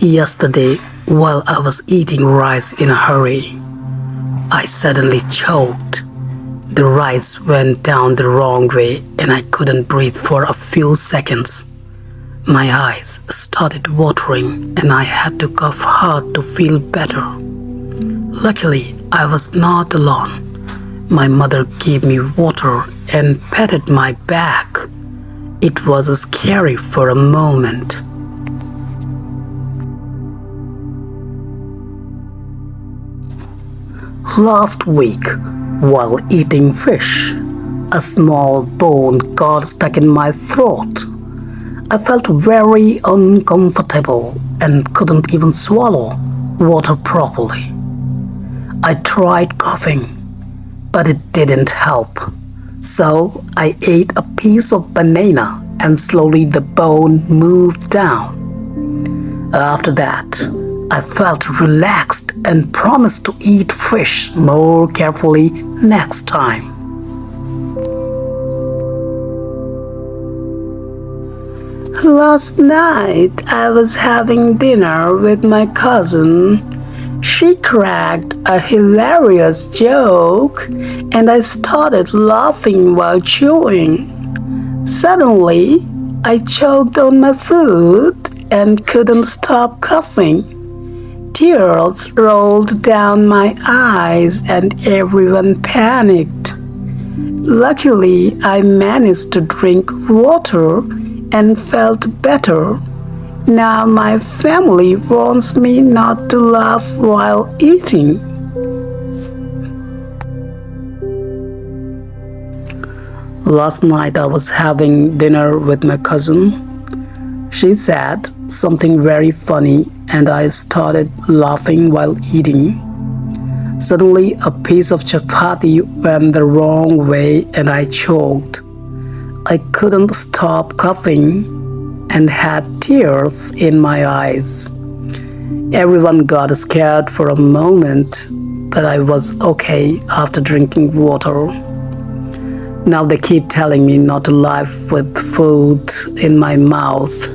Yesterday, while I was eating rice in a hurry, I suddenly choked. The rice went down the wrong way and I couldn't breathe for a few seconds. My eyes started watering and I had to cough hard to feel better. Luckily, I was not alone. My mother gave me water and patted my back. It was scary for a moment. Last week, while eating fish, a small bone got stuck in my throat. I felt very uncomfortable and couldn't even swallow water properly. I tried coughing, but it didn't help. So I ate a piece of banana and slowly the bone moved down. After that, I felt relaxed and promised to eat fish more carefully next time. Last night, I was having dinner with my cousin. She cracked a hilarious joke and I started laughing while chewing. Suddenly, I choked on my food and couldn't stop coughing. Tears rolled down my eyes and everyone panicked. Luckily, I managed to drink water and felt better. Now my family wants me not to laugh while eating. Last night I was having dinner with my cousin. She said something very funny and I started laughing while eating. Suddenly a piece of chapati went the wrong way and I choked. I couldn't stop coughing and had tears in my eyes. Everyone got scared for a moment, but I was okay after drinking water. Now they keep telling me not to laugh with food in my mouth.